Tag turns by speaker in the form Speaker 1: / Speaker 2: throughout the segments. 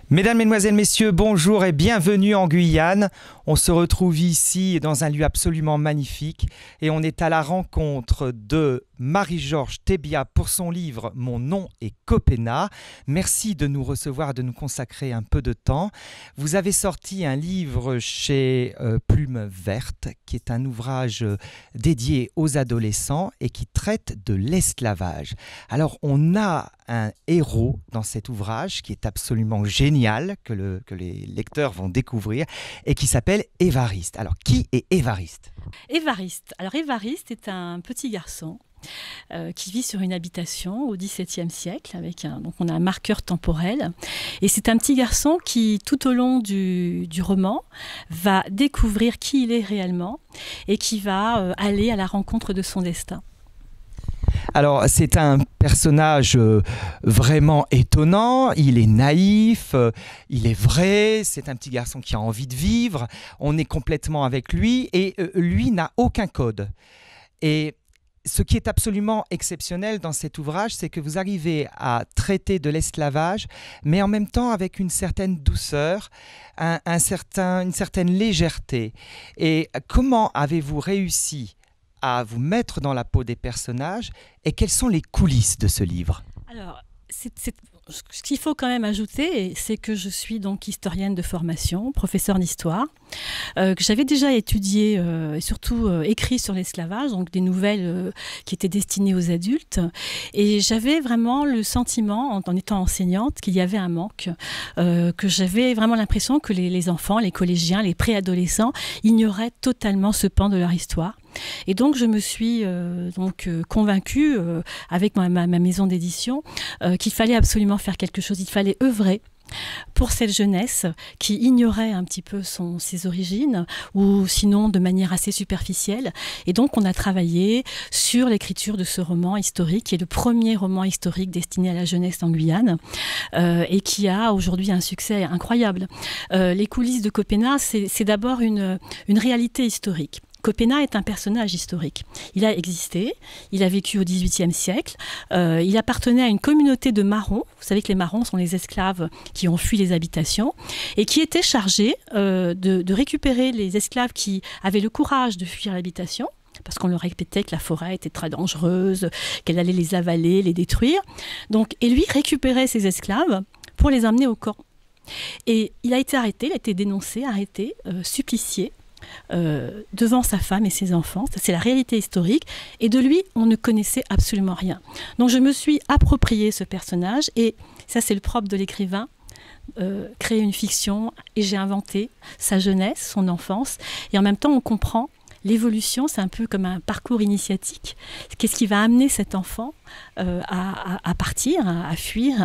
Speaker 1: Mesdames, Mesdemoiselles, Messieurs, bonjour et bienvenue en Guyane. On se retrouve ici dans un lieu absolument magnifique et on est à la rencontre de Marie-Georges Thébia pour son livre « Mon nom est Copena ». Merci de nous recevoir, de nous consacrer un peu de temps. Vous avez sorti un livre chez Plume Verte qui est un ouvrage dédié aux adolescents et qui traite de l'esclavage. Alors on a un héros dans cet ouvrage qui est absolument génial, que les lecteurs vont découvrir et qui s'appelle Évariste. Alors qui est Évariste ?
Speaker 2: Évariste. Alors Évariste est un petit garçon qui vit sur une habitation au XVIIe siècle. Donc on a un marqueur temporel. Et c'est un petit garçon qui, tout au long du roman, va découvrir qui il est réellement et qui va aller à la rencontre de son destin.
Speaker 1: Alors, c'est un personnage vraiment étonnant, il est naïf, il est vrai, c'est un petit garçon qui a envie de vivre, on est complètement avec lui et lui n'a aucun code. Et ce qui est absolument exceptionnel dans cet ouvrage, c'est que vous arrivez à traiter de l'esclavage, mais en même temps avec une certaine douceur, une certaine légèreté. Et comment avez-vous réussi à vous mettre dans la peau des personnages et quelles sont les coulisses de ce livre?
Speaker 2: Alors, ce qu'il faut quand même ajouter, c'est que je suis donc historienne de formation, professeure d'histoire, que j'avais déjà étudié et surtout écrit sur l'esclavage, donc des nouvelles qui étaient destinées aux adultes. Et j'avais vraiment le sentiment, en étant enseignante, qu'il y avait un manque, que j'avais vraiment l'impression que les enfants, les collégiens, les préadolescents ignoraient totalement ce pan de leur histoire. Et donc je me suis convaincue avec ma maison d'édition qu'il fallait absolument faire quelque chose, il fallait œuvrer pour cette jeunesse qui ignorait un petit peu ses origines ou sinon de manière assez superficielle. Et donc on a travaillé sur l'écriture de ce roman historique qui est le premier roman historique destiné à la jeunesse en Guyane et qui a aujourd'hui un succès incroyable. Les coulisses de Copena, c'est d'abord une réalité historique. Copena est un personnage historique. Il a existé, il a vécu au XVIIIe siècle, il appartenait à une communauté de marrons. Vous savez que les marrons sont les esclaves qui ont fui les habitations et qui étaient chargés de récupérer les esclaves qui avaient le courage de fuir l'habitation, parce qu'on leur répétait que la forêt était très dangereuse, qu'elle allait les avaler, les détruire. Et lui récupérait ces esclaves pour les emmener au camp. Et il a été arrêté, il a été dénoncé, arrêté, supplicié, devant sa femme et ses enfants. C'est la réalité historique et de lui on ne connaissait absolument rien. Donc je me suis approprié ce personnage et ça c'est le propre de l'écrivain, créer une fiction, et j'ai inventé sa jeunesse, son enfance, et en même temps on comprend l'évolution. C'est un peu comme un parcours initiatique. Qu'est-ce qui va amener cet enfant à partir, à fuir,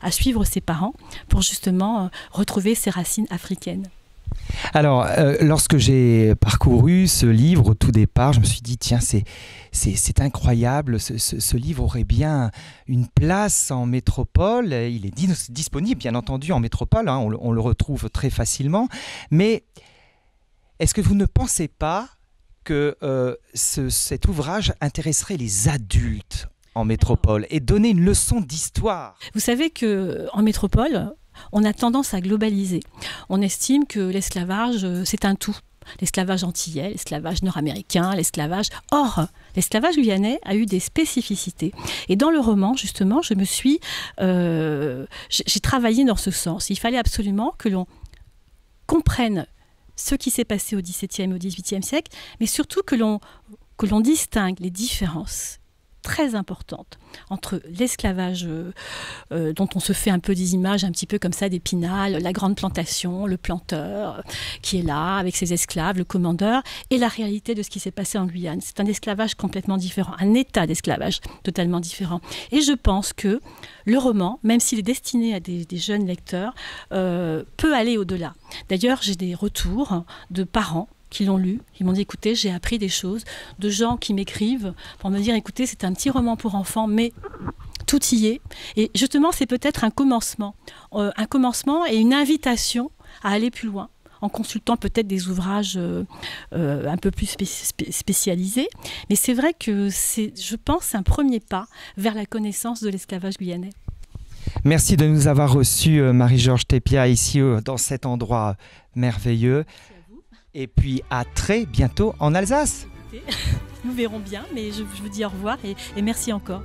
Speaker 2: à suivre ses parents pour justement retrouver ses racines africaines.
Speaker 1: Alors, lorsque j'ai parcouru ce livre au tout départ, je me suis dit, tiens, c'est incroyable, ce livre aurait bien une place en métropole. Il est disponible, bien entendu, en métropole, hein, on le retrouve très facilement. Mais est-ce que vous ne pensez pas que cet ouvrage intéresserait les adultes en métropole et donner une leçon d'histoire?
Speaker 2: Vous savez qu'en métropole, on a tendance à globaliser. On estime que l'esclavage, c'est un tout. L'esclavage antillais, l'esclavage nord-américain, l'esclavage... Or, l'esclavage guyanais a eu des spécificités. Et dans le roman, justement, j'ai travaillé dans ce sens. Il fallait absolument que l'on comprenne ce qui s'est passé au XVIIe et au XVIIIe siècle, mais surtout que l'on distingue les différences très importante entre l'esclavage dont on se fait un peu des images un petit peu comme ça d'Épinal, la grande plantation, le planteur qui est là avec ses esclaves, le commandeur, et la réalité de ce qui s'est passé en Guyane. C'est un esclavage complètement différent, un état d'esclavage totalement différent. Et je pense que le roman, même s'il est destiné à des jeunes lecteurs, peut aller au-delà. D'ailleurs, j'ai des retours de parents qui l'ont lu, ils m'ont dit écoutez, j'ai appris des choses, de gens qui m'écrivent pour me dire écoutez, c'est un petit roman pour enfants, mais tout y est. Et justement, c'est peut-être un commencement et une invitation à aller plus loin, en consultant peut-être des ouvrages un peu plus spécialisés. Mais c'est vrai que c'est, je pense, un premier pas vers la connaissance de l'esclavage guyanais.
Speaker 1: Merci de nous avoir reçus, Marie-Georges Thépia, ici dans cet endroit merveilleux.
Speaker 2: Merci à vous.
Speaker 1: Et puis à très bientôt en Alsace.
Speaker 2: Écoutez, nous verrons bien, mais je vous dis au revoir et merci encore.